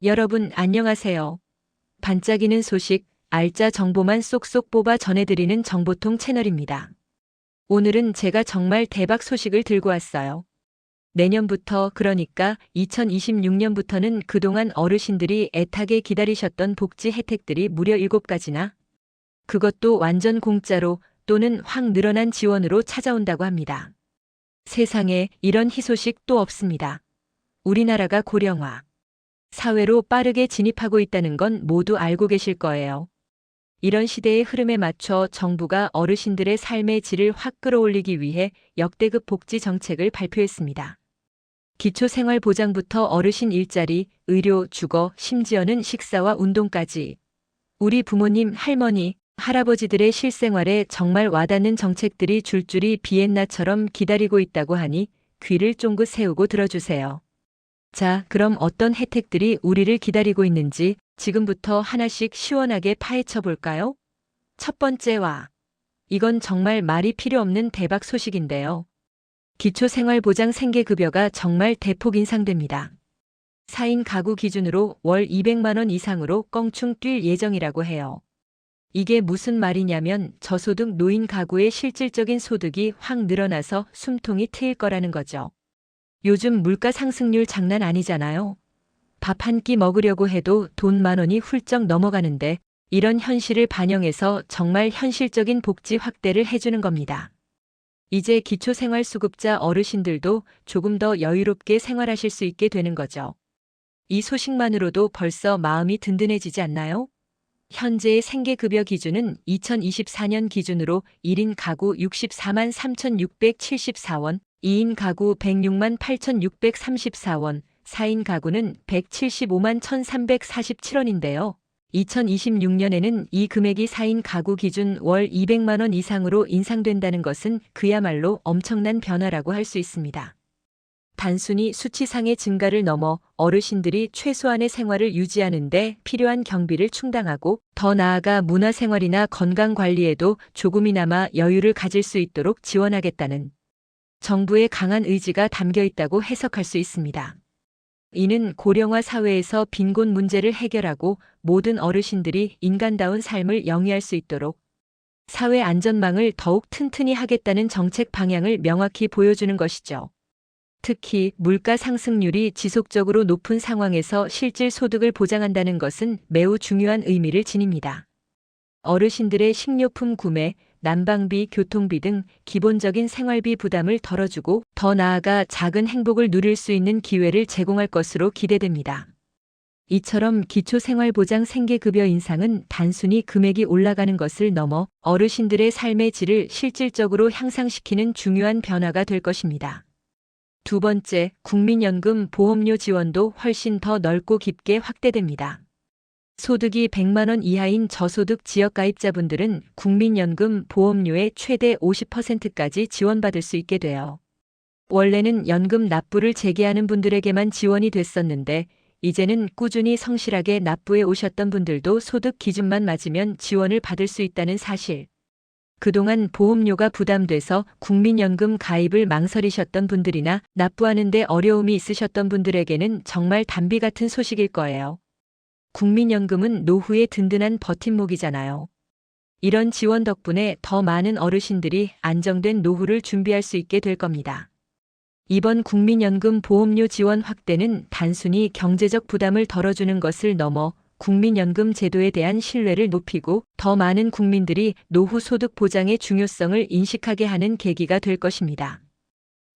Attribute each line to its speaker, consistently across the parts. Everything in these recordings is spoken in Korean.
Speaker 1: 여러분 안녕하세요. 반짝이는 소식, 알짜 정보만 쏙쏙 뽑아 전해드리는 정보통 채널입니다. 오늘은 제가 정말 대박 소식을 들고 왔어요. 내년부터, 그러니까 2026년부터는 그동안 어르신들이 애타게 기다리셨던 복지 혜택들이 무려 7가지나, 그것도 완전 공짜로 또는 확 늘어난 지원으로 찾아온다고 합니다. 세상에 이런 희소식 또 없습니다. 우리나라가 고령화 사회로 빠르게 진입하고 있다는 건 모두 알고 계실 거예요. 이런 시대의 흐름에 맞춰 정부가 어르신들의 삶의 질을 확 끌어올리기 위해 역대급 복지 정책을 발표했습니다. 기초생활보장부터 어르신 일자리, 의료, 주거, 심지어는 식사와 운동까지 우리 부모님, 할머니, 할아버지들의 실생활에 정말 와닿는 정책들이 줄줄이 비엔나처럼 기다리고 있다고 하니 귀를 쫑긋 세우고 들어주세요. 자, 그럼 어떤 혜택들이 우리를 기다리고 있는지 지금부터 하나씩 시원하게 파헤쳐 볼까요? 첫 번째와, 이건 정말 말이 필요 없는 대박 소식인데요. 기초생활보장 생계급여가 정말 대폭 인상됩니다. 4인 가구 기준으로 월 200만 원 이상으로 껑충 뛸 예정이라고 해요. 이게 무슨 말이냐면 저소득 노인 가구의 실질적인 소득이 확 늘어나서 숨통이 트일 거라는 거죠. 요즘 물가 상승률 장난 아니잖아요. 밥 한 끼 먹으려고 해도 돈 10,000원이 훌쩍 넘어가는데 이런 현실을 반영해서 정말 현실적인 복지 확대를 해주는 겁니다. 이제 기초생활수급자 어르신들도 조금 더 여유롭게 생활하실 수 있게 되는 거죠. 이 소식만으로도 벌써 마음이 든든해지지 않나요? 현재의 생계급여 기준은 2024년 기준으로 1인 가구 64만 3,674원, 2인 가구 106만 8,634원, 4인 가구는 175만 1,347원인데요. 2026년에는 이 금액이 4인 가구 기준 월 200만 원 이상으로 인상된다는 것은 그야말로 엄청난 변화라고 할 수 있습니다. 단순히 수치상의 증가를 넘어 어르신들이 최소한의 생활을 유지하는 데 필요한 경비를 충당하고 더 나아가 문화생활이나 건강관리에도 조금이나마 여유를 가질 수 있도록 지원하겠다는 정부의 강한 의지가 담겨 있다고 해석할 수 있습니다. 이는 고령화 사회에서 빈곤 문제를 해결하고 모든 어르신들이 인간다운 삶을 영위할 수 있도록 사회 안전망을 더욱 튼튼히 하겠다는 정책 방향을 명확히 보여주는 것이죠. 특히 물가 상승률이 지속적으로 높은 상황에서 실질 소득을 보장한다는 것은 매우 중요한 의미를 지닙니다. 어르신들의 식료품 구매, 난방비, 교통비 등 기본적인 생활비 부담을 덜어주고 더 나아가 작은 행복을 누릴 수 있는 기회를 제공할 것으로 기대됩니다. 이처럼 기초생활보장 생계급여 인상은 단순히 금액이 올라가는 것을 넘어 어르신들의 삶의 질을 실질적으로 향상시키는 중요한 변화가 될 것입니다. 두 번째, 국민연금 보험료 지원도 훨씬 더 넓고 깊게 확대됩니다. 소득이 100만 원 이하인 저소득 지역 가입자분들은 국민연금 보험료의 최대 50%까지 지원받을 수 있게 돼요. 원래는 연금 납부를 재개하는 분들에게만 지원이 됐었는데 이제는 꾸준히 성실하게 납부해 오셨던 분들도 소득 기준만 맞으면 지원을 받을 수 있다는 사실. 그동안 보험료가 부담돼서 국민연금 가입을 망설이셨던 분들이나 납부하는 데 어려움이 있으셨던 분들에게는 정말 단비 같은 소식일 거예요. 국민연금은 노후의 든든한 버팀목이잖아요. 이런 지원 덕분에 더 많은 어르신들이 안정된 노후를 준비할 수 있게 될 겁니다. 이번 국민연금 보험료 지원 확대는 단순히 경제적 부담을 덜어주는 것을 넘어 국민연금 제도에 대한 신뢰를 높이고 더 많은 국민들이 노후 소득 보장의 중요성을 인식하게 하는 계기가 될 것입니다.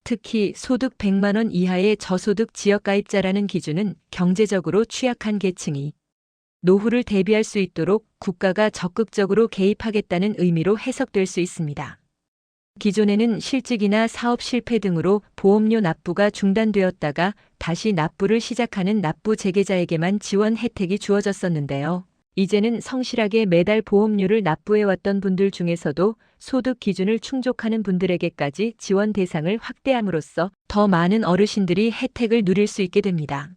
Speaker 1: 특히 소득 100만 원 이하의 저소득 지역 가입자라는 기준은 경제적으로 취약한 계층이 노후를 대비할 수 있도록 국가가 적극적으로 개입하겠다는 의미로 해석될 수 있습니다. 기존에는 실직이나 사업 실패 등으로 보험료 납부가 중단되었다가 다시 납부를 시작하는 납부 재개자에게만 지원 혜택이 주어졌었는데요. 이제는 성실하게 매달 보험료를 납부해왔던 분들 중에서도 소득 기준을 충족하는 분들에게까지 지원 대상을 확대함으로써 더 많은 어르신들이 혜택을 누릴 수 있게 됩니다.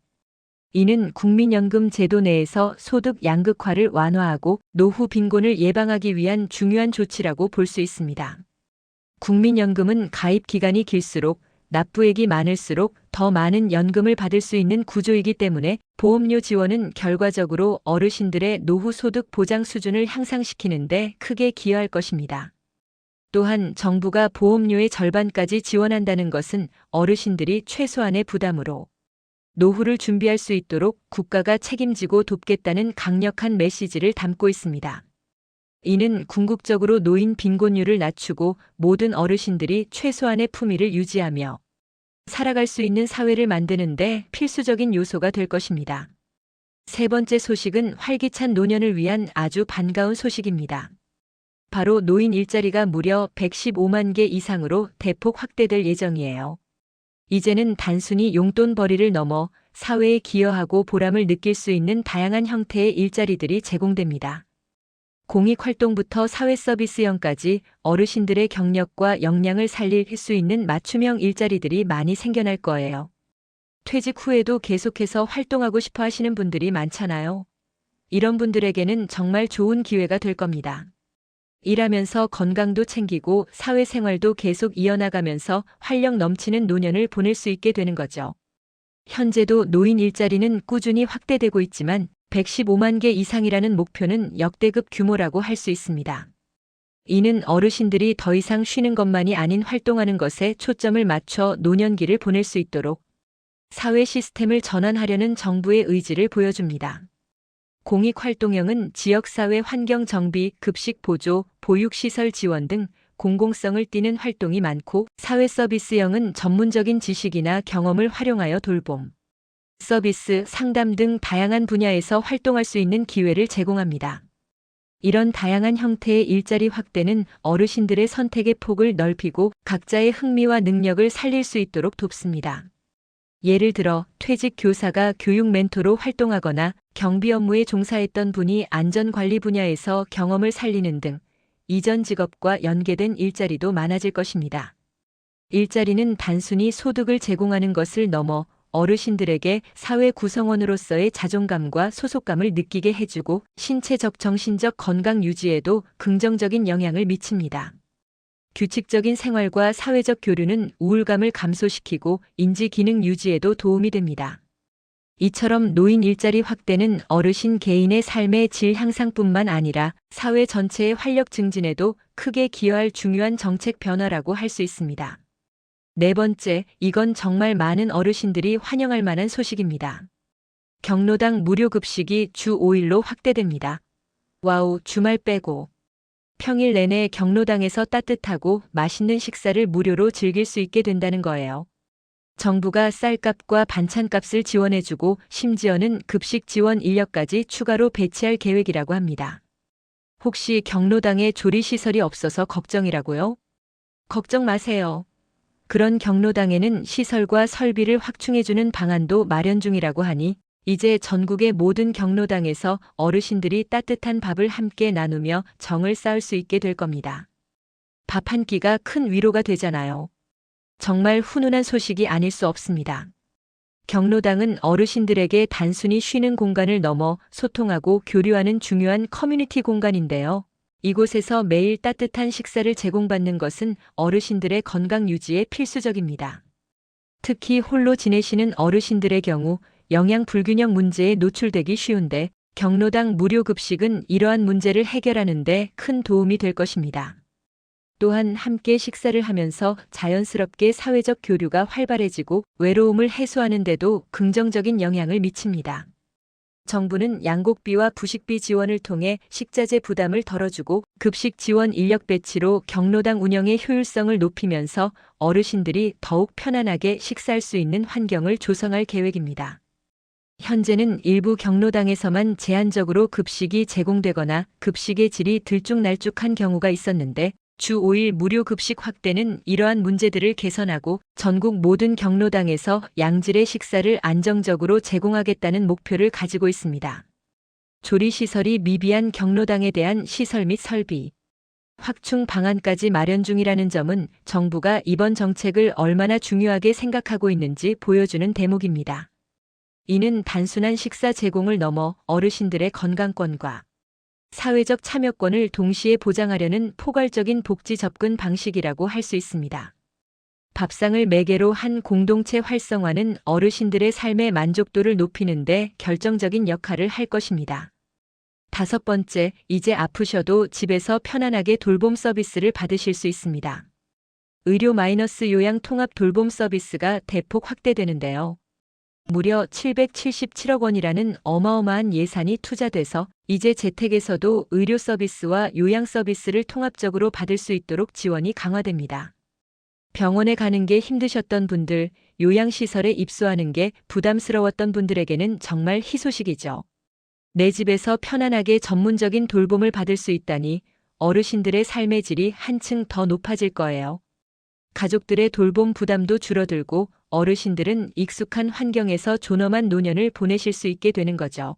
Speaker 1: 이는 국민연금 제도 내에서 소득 양극화를 완화하고 노후 빈곤을 예방하기 위한 중요한 조치라고 볼 수 있습니다. 국민연금은 가입 기간이 길수록 납부액이 많을수록 더 많은 연금을 받을 수 있는 구조이기 때문에 보험료 지원은 결과적으로 어르신들의 노후 소득 보장 수준을 향상시키는 데 크게 기여할 것입니다. 또한 정부가 보험료의 절반까지 지원한다는 것은 어르신들이 최소한의 부담으로 노후를 준비할 수 있도록 국가가 책임지고 돕겠다는 강력한 메시지를 담고 있습니다. 이는 궁극적으로 노인 빈곤율을 낮추고 모든 어르신들이 최소한의 품위를 유지하며 살아갈 수 있는 사회를 만드는 데 필수적인 요소가 될 것입니다. 세 번째 소식은 활기찬 노년을 위한 아주 반가운 소식입니다. 바로 노인 일자리가 무려 115만 개 이상으로 대폭 확대될 예정이에요. 이제는 단순히 용돈벌이를 넘어 사회에 기여하고 보람을 느낄 수 있는 다양한 형태의 일자리들이 제공됩니다. 공익활동부터 사회서비스형까지 어르신들의 경력과 역량을 살릴 수 있는 맞춤형 일자리들이 많이 생겨날 거예요. 퇴직 후에도 계속해서 활동하고 싶어 하시는 분들이 많잖아요. 이런 분들에게는 정말 좋은 기회가 될 겁니다. 일하면서 건강도 챙기고 사회생활도 계속 이어나가면서 활력 넘치는 노년을 보낼 수 있게 되는 거죠. 현재도 노인 일자리는 꾸준히 확대되고 있지만 115만 개 이상이라는 목표는 역대급 규모라고 할 수 있습니다. 이는 어르신들이 더 이상 쉬는 것만이 아닌 활동하는 것에 초점을 맞춰 노년기를 보낼 수 있도록 사회 시스템을 전환하려는 정부의 의지를 보여줍니다. 공익활동형은 지역사회 환경 정비, 급식 보조, 보육시설 지원 등 공공성을 띠는 활동이 많고, 사회서비스형은 전문적인 지식이나 경험을 활용하여 돌봄, 서비스, 상담 등 다양한 분야에서 활동할 수 있는 기회를 제공합니다. 이런 다양한 형태의 일자리 확대는 어르신들의 선택의 폭을 넓히고 각자의 흥미와 능력을 살릴 수 있도록 돕습니다. 예를 들어 퇴직 교사가 교육 멘토로 활동하거나 경비 업무에 종사했던 분이 안전관리 분야에서 경험을 살리는 등 이전 직업과 연계된 일자리도 많아질 것입니다. 일자리는 단순히 소득을 제공하는 것을 넘어 어르신들에게 사회 구성원으로서의 자존감과 소속감을 느끼게 해주고 신체적, 정신적 건강 유지에도 긍정적인 영향을 미칩니다. 규칙적인 생활과 사회적 교류는 우울감을 감소시키고 인지 기능 유지에도 도움이 됩니다. 이처럼 노인 일자리 확대는 어르신 개인의 삶의 질 향상뿐만 아니라 사회 전체의 활력 증진에도 크게 기여할 중요한 정책 변화라고 할 수 있습니다. 네 번째, 이건 정말 많은 어르신들이 환영할 만한 소식입니다. 경로당 무료 급식이 주 5일로 확대됩니다. 와우, 주말 빼고. 평일 내내 경로당에서 따뜻하고 맛있는 식사를 무료로 즐길 수 있게 된다는 거예요. 정부가 쌀값과 반찬값을 지원해주고 심지어는 급식 지원 인력까지 추가로 배치할 계획이라고 합니다. 혹시 경로당에 조리시설이 없어서 걱정이라고요? 걱정 마세요. 그런 경로당에는 시설과 설비를 확충해주는 방안도 마련 중이라고 하니 이제 전국의 모든 경로당에서 어르신들이 따뜻한 밥을 함께 나누며 정을 쌓을 수 있게 될 겁니다. 밥 한 끼가 큰 위로가 되잖아요. 정말 훈훈한 소식이 아닐 수 없습니다. 경로당은 어르신들에게 단순히 쉬는 공간을 넘어 소통하고 교류하는 중요한 커뮤니티 공간인데요. 이곳에서 매일 따뜻한 식사를 제공받는 것은 어르신들의 건강 유지에 필수적입니다. 특히 홀로 지내시는 어르신들의 경우 영양 불균형 문제에 노출되기 쉬운데 경로당 무료 급식은 이러한 문제를 해결하는 데 큰 도움이 될 것입니다. 또한 함께 식사를 하면서 자연스럽게 사회적 교류가 활발해지고 외로움을 해소하는 데도 긍정적인 영향을 미칩니다. 정부는 양곡비와 부식비 지원을 통해 식자재 부담을 덜어주고 급식 지원 인력 배치로 경로당 운영의 효율성을 높이면서 어르신들이 더욱 편안하게 식사할 수 있는 환경을 조성할 계획입니다. 현재는 일부 경로당에서만 제한적으로 급식이 제공되거나 급식의 질이 들쭉날쭉한 경우가 있었는데 주 5일 무료 급식 확대는 이러한 문제들을 개선하고 전국 모든 경로당에서 양질의 식사를 안정적으로 제공하겠다는 목표를 가지고 있습니다. 조리시설이 미비한 경로당에 대한 시설 및 설비, 확충 방안까지 마련 중이라는 점은 정부가 이번 정책을 얼마나 중요하게 생각하고 있는지 보여주는 대목입니다. 이는 단순한 식사 제공을 넘어 어르신들의 건강권과 사회적 참여권을 동시에 보장하려는 포괄적인 복지 접근 방식이라고 할 수 있습니다. 밥상을 매개로 한 공동체 활성화는 어르신들의 삶의 만족도를 높이는 데 결정적인 역할을 할 것입니다. 5번째, 이제 아프셔도 집에서 편안하게 돌봄 서비스를 받으실 수 있습니다. 의료 마이너스 요양 통합 돌봄 서비스가 대폭 확대되는데요. 무려 777억 원이라는 어마어마한 예산이 투자돼서 이제 재택에서도 의료 서비스와 요양 서비스를 통합적으로 받을 수 있도록 지원이 강화됩니다. 병원에 가는 게 힘드셨던 분들, 요양시설에 입소하는 게 부담스러웠던 분들에게는 정말 희소식이죠. 내 집에서 편안하게 전문적인 돌봄을 받을 수 있다니 어르신들의 삶의 질이 한층 더 높아질 거예요. 가족들의 돌봄 부담도 줄어들고 어르신들은 익숙한 환경에서 존엄한 노년을 보내실 수 있게 되는 거죠.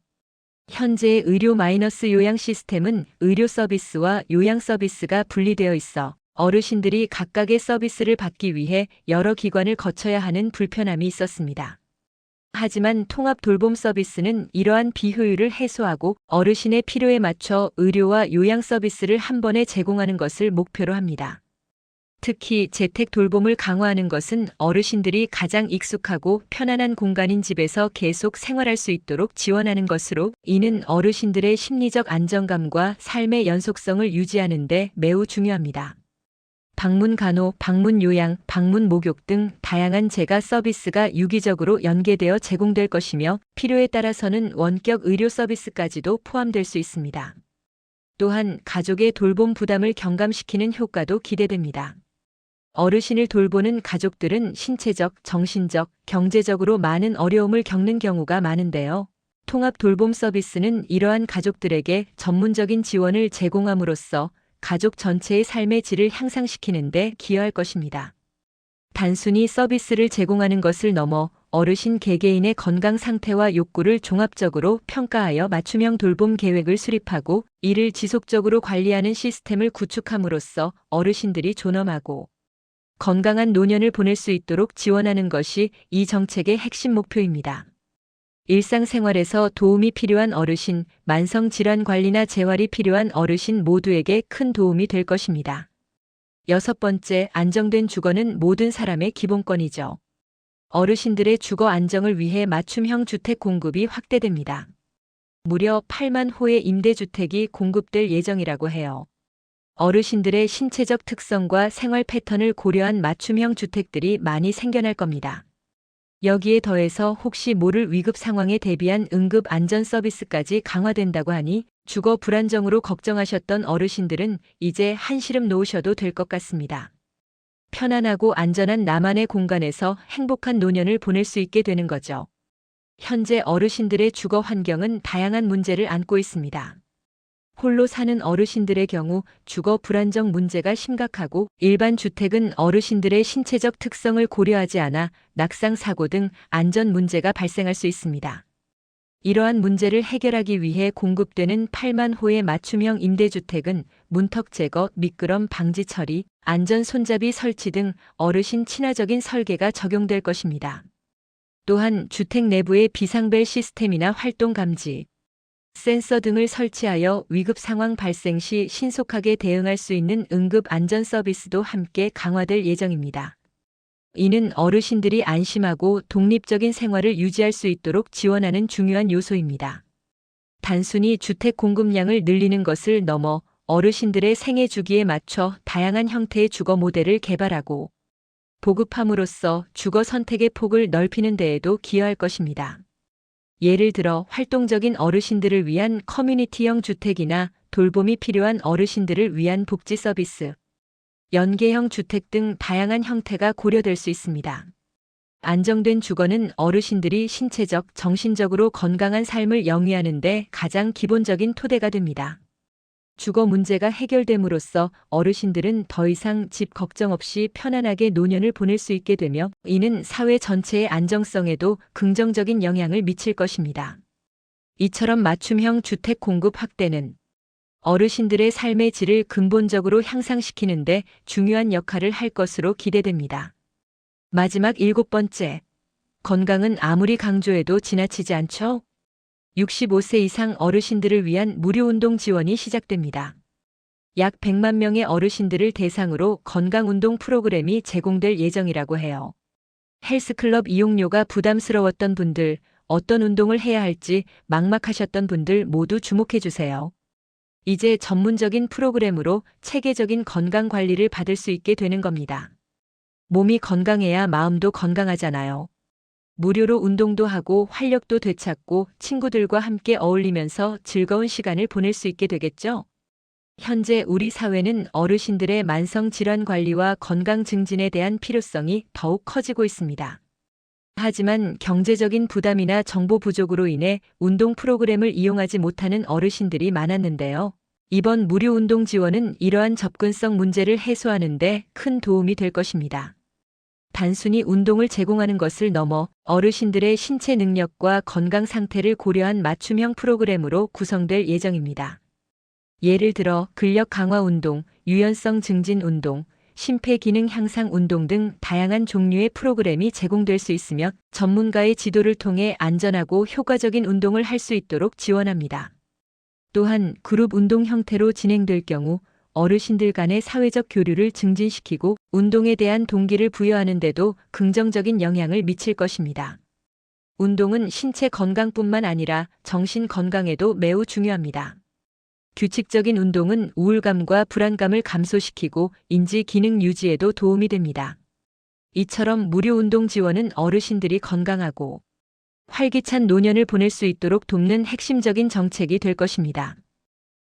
Speaker 1: 현재의 의료 마이너스 요양 시스템은 의료 서비스와 요양 서비스가 분리되어 있어 어르신들이 각각의 서비스를 받기 위해 여러 기관을 거쳐야 하는 불편함이 있었습니다. 하지만 통합 돌봄 서비스는 이러한 비효율을 해소하고 어르신의 필요에 맞춰 의료와 요양 서비스를 한 번에 제공하는 것을 목표로 합니다. 특히 재택 돌봄을 강화하는 것은 어르신들이 가장 익숙하고 편안한 공간인 집에서 계속 생활할 수 있도록 지원하는 것으로, 이는 어르신들의 심리적 안정감과 삶의 연속성을 유지하는 데 매우 중요합니다. 방문 간호, 방문 요양, 방문 목욕 등 다양한 재가 서비스가 유기적으로 연계되어 제공될 것이며 필요에 따라서는 원격 의료 서비스까지도 포함될 수 있습니다. 또한 가족의 돌봄 부담을 경감시키는 효과도 기대됩니다. 어르신을 돌보는 가족들은 신체적, 정신적, 경제적으로 많은 어려움을 겪는 경우가 많은데요. 통합 돌봄 서비스는 이러한 가족들에게 전문적인 지원을 제공함으로써 가족 전체의 삶의 질을 향상시키는 데 기여할 것입니다. 단순히 서비스를 제공하는 것을 넘어 어르신 개개인의 건강 상태와 욕구를 종합적으로 평가하여 맞춤형 돌봄 계획을 수립하고 이를 지속적으로 관리하는 시스템을 구축함으로써 어르신들이 존엄하고 건강한 노년을 보낼 수 있도록 지원하는 것이 이 정책의 핵심 목표입니다. 일상생활에서 도움이 필요한 어르신, 만성질환 관리나 재활이 필요한 어르신 모두에게 큰 도움이 될 것입니다. 6번째, 안정된 주거는 모든 사람의 기본권이죠. 어르신들의 주거 안정을 위해 맞춤형 주택 공급이 확대됩니다. 무려 8만 호의 임대주택이 공급될 예정이라고 해요. 어르신들의 신체적 특성과 생활 패턴을 고려한 맞춤형 주택들이 많이 생겨날 겁니다. 여기에 더해서 혹시 모를 위급 상황에 대비한 응급 안전 서비스까지 강화된다고 하니 주거 불안정으로 걱정하셨던 어르신들은 이제 한시름 놓으셔도 될 것 같습니다. 편안하고 안전한 나만의 공간에서 행복한 노년을 보낼 수 있게 되는 거죠. 현재 어르신들의 주거 환경은 다양한 문제를 안고 있습니다. 홀로 사는 어르신들의 경우 주거 불안정 문제가 심각하고, 일반 주택은 어르신들의 신체적 특성을 고려하지 않아 낙상 사고 등 안전 문제가 발생할 수 있습니다. 이러한 문제를 해결하기 위해 공급되는 8만 호의 맞춤형 임대주택은 문턱 제거, 미끄럼 방지 처리, 안전 손잡이 설치 등 어르신 친화적인 설계가 적용될 것입니다. 또한 주택 내부의 비상벨 시스템이나 활동 감지, 센서 등을 설치하여 위급 상황 발생 시 신속하게 대응할 수 있는 응급 안전 서비스도 함께 강화될 예정입니다. 이는 어르신들이 안심하고 독립적인 생활을 유지할 수 있도록 지원하는 중요한 요소입니다. 단순히 주택 공급량을 늘리는 것을 넘어 어르신들의 생애 주기에 맞춰 다양한 형태의 주거 모델을 개발하고 보급함으로써 주거 선택의 폭을 넓히는 데에도 기여할 것입니다. 예를 들어 활동적인 어르신들을 위한 커뮤니티형 주택이나 돌봄이 필요한 어르신들을 위한 복지 서비스, 연계형 주택 등 다양한 형태가 고려될 수 있습니다. 안정된 주거는 어르신들이 신체적, 정신적으로 건강한 삶을 영위하는 데 가장 기본적인 토대가 됩니다. 주거 문제가 해결됨으로써 어르신들은 더 이상 집 걱정 없이 편안하게 노년을 보낼 수 있게 되며, 이는 사회 전체의 안정성에도 긍정적인 영향을 미칠 것입니다. 이처럼 맞춤형 주택 공급 확대는 어르신들의 삶의 질을 근본적으로 향상시키는 데 중요한 역할을 할 것으로 기대됩니다. 마지막 7번째, 건강은 아무리 강조해도 지나치지 않죠? 65세 이상 어르신들을 위한 무료 운동 지원이 시작됩니다. 약 100만 명의 어르신들을 대상으로 건강운동 프로그램이 제공될 예정이라고 해요. 헬스클럽 이용료가 부담스러웠던 분들, 어떤 운동을 해야 할지 막막하셨던 분들 모두 주목해 주세요. 이제 전문적인 프로그램으로 체계적인 건강 관리를 받을 수 있게 되는 겁니다. 몸이 건강해야 마음도 건강하잖아요. 무료로 운동도 하고 활력도 되찾고 친구들과 함께 어울리면서 즐거운 시간을 보낼 수 있게 되겠죠? 현재 우리 사회는 어르신들의 만성 질환 관리와 건강 증진에 대한 필요성이 더욱 커지고 있습니다. 하지만 경제적인 부담이나 정보 부족으로 인해 운동 프로그램을 이용하지 못하는 어르신들이 많았는데요. 이번 무료 운동 지원은 이러한 접근성 문제를 해소하는 데 큰 도움이 될 것입니다. 단순히 운동을 제공하는 것을 넘어 어르신들의 신체 능력과 건강 상태를 고려한 맞춤형 프로그램으로 구성될 예정입니다. 예를 들어 근력 강화 운동, 유연성 증진 운동, 심폐기능 향상 운동 등 다양한 종류의 프로그램이 제공될 수 있으며 전문가의 지도를 통해 안전하고 효과적인 운동을 할 수 있도록 지원합니다. 또한 그룹 운동 형태로 진행될 경우 어르신들 간의 사회적 교류를 증진시키고 운동에 대한 동기를 부여하는 데도 긍정적인 영향을 미칠 것입니다. 운동은 신체 건강뿐만 아니라 정신 건강에도 매우 중요합니다. 규칙적인 운동은 우울감과 불안감을 감소시키고 인지 기능 유지에도 도움이 됩니다. 이처럼 무료 운동 지원은 어르신들이 건강하고 활기찬 노년을 보낼 수 있도록 돕는 핵심적인 정책이 될 것입니다.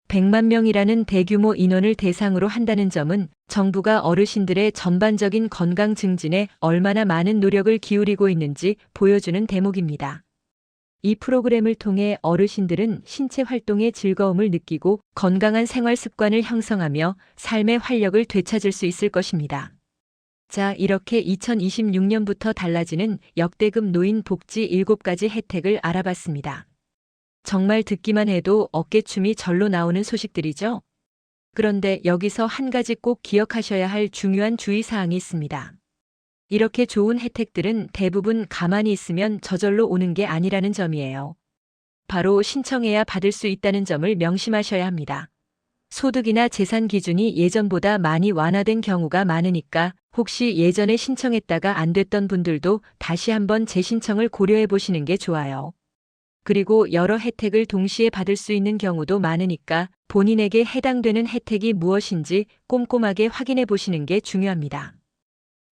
Speaker 1: 100만 명이라는 대규모 인원을 대상으로 한다는 점은 정부가 어르신들의 전반적인 건강 증진에 얼마나 많은 노력을 기울이고 있는지 보여주는 대목입니다. 이 프로그램을 통해 어르신들은 신체 활동의 즐거움을 느끼고 건강한 생활 습관을 형성하며 삶의 활력을 되찾을 수 있을 것입니다. 자, 이렇게 2026년부터 달라지는 역대급 노인 복지 7가지 혜택을 알아봤습니다. 정말 듣기만 해도 어깨춤이 절로 나오는 소식들이죠? 그런데 여기서 한 가지 꼭 기억하셔야 할 중요한 주의사항이 있습니다. 이렇게 좋은 혜택들은 대부분 가만히 있으면 저절로 오는 게 아니라는 점이에요. 바로 신청해야 받을 수 있다는 점을 명심하셔야 합니다. 소득이나 재산 기준이 예전보다 많이 완화된 경우가 많으니까 혹시 예전에 신청했다가 안 됐던 분들도 다시 한번 재신청을 고려해 보시는 게 좋아요. 그리고 여러 혜택을 동시에 받을 수 있는 경우도 많으니까 본인에게 해당되는 혜택이 무엇인지 꼼꼼하게 확인해 보시는 게 중요합니다.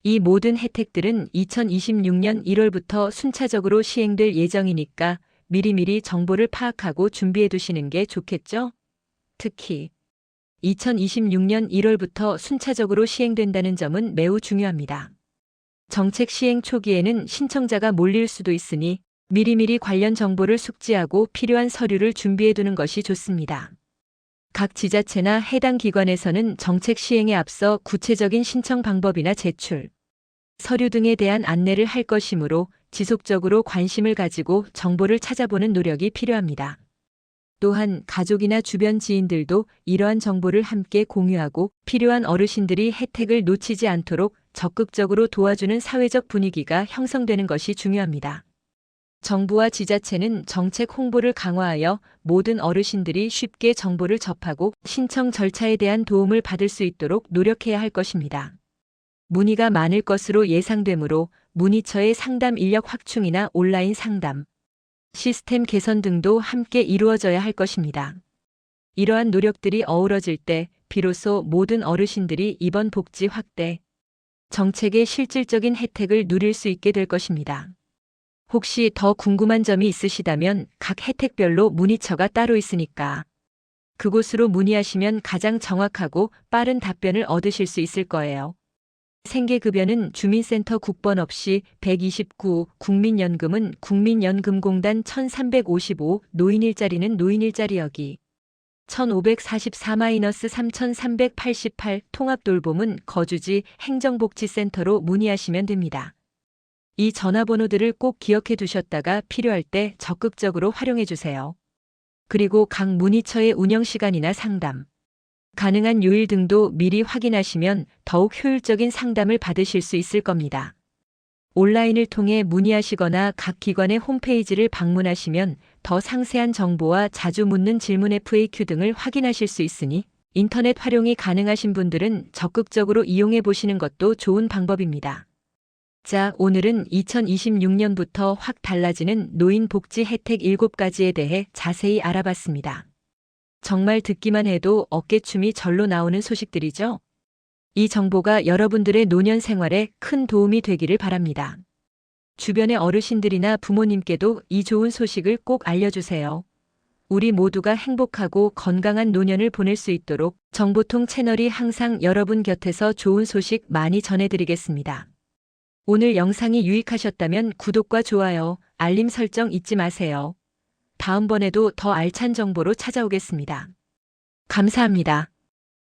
Speaker 1: 이 모든 혜택들은 2026년 1월부터 순차적으로 시행될 예정이니까 미리미리 정보를 파악하고 준비해 두시는 게 좋겠죠? 특히 2026년 1월부터 순차적으로 시행된다는 점은 매우 중요합니다. 정책 시행 초기에는 신청자가 몰릴 수도 있으니 미리미리 관련 정보를 숙지하고 필요한 서류를 준비해 두는 것이 좋습니다. 각 지자체나 해당 기관에서는 정책 시행에 앞서 구체적인 신청 방법이나 제출, 서류 등에 대한 안내를 할 것이므로 지속적으로 관심을 가지고 정보를 찾아보는 노력이 필요합니다. 또한 가족이나 주변 지인들도 이러한 정보를 함께 공유하고 필요한 어르신들이 혜택을 놓치지 않도록 적극적으로 도와주는 사회적 분위기가 형성되는 것이 중요합니다. 정부와 지자체는 정책 홍보를 강화하여 모든 어르신들이 쉽게 정보를 접하고 신청 절차에 대한 도움을 받을 수 있도록 노력해야 할 것입니다. 문의가 많을 것으로 예상되므로 문의처의 상담 인력 확충이나 온라인 상담, 시스템 개선 등도 함께 이루어져야 할 것입니다. 이러한 노력들이 어우러질 때 비로소 모든 어르신들이 이번 복지 확대 정책의 실질적인 혜택을 누릴 수 있게 될 것입니다. 혹시 더 궁금한 점이 있으시다면 각 혜택별로 문의처가 따로 있으니까 그곳으로 문의하시면 가장 정확하고 빠른 답변을 얻으실 수 있을 거예요. 생계급여는 주민센터 국번 없이 129, 국민연금은 국민연금공단 1355, 노인일자리는 노인일자리 여기 1544-3388 통합돌봄은 거주지 행정복지센터로 문의하시면 됩니다. 이 전화번호들을 꼭 기억해 두셨다가 필요할 때 적극적으로 활용해 주세요. 그리고 각 문의처의 운영시간이나 상담, 가능한 요일 등도 미리 확인하시면 더욱 효율적인 상담을 받으실 수 있을 겁니다. 온라인을 통해 문의하시거나 각 기관의 홈페이지를 방문하시면 더 상세한 정보와 자주 묻는 질문 FAQ 등을 확인하실 수 있으니 인터넷 활용이 가능하신 분들은 적극적으로 이용해 보시는 것도 좋은 방법입니다. 자, 오늘은 2026년부터 확 달라지는 노인 복지 혜택 7가지에 대해 자세히 알아봤습니다. 정말 듣기만 해도 어깨춤이 절로 나오는 소식들이죠? 이 정보가 여러분들의 노년 생활에 큰 도움이 되기를 바랍니다. 주변의 어르신들이나 부모님께도 이 좋은 소식을 꼭 알려주세요. 우리 모두가 행복하고 건강한 노년을 보낼 수 있도록 정보통 채널이 항상 여러분 곁에서 좋은 소식 많이 전해드리겠습니다. 오늘 영상이 유익하셨다면 구독과 좋아요, 알림 설정 잊지 마세요. 다음번에도 더 알찬 정보로 찾아오겠습니다. 감사합니다.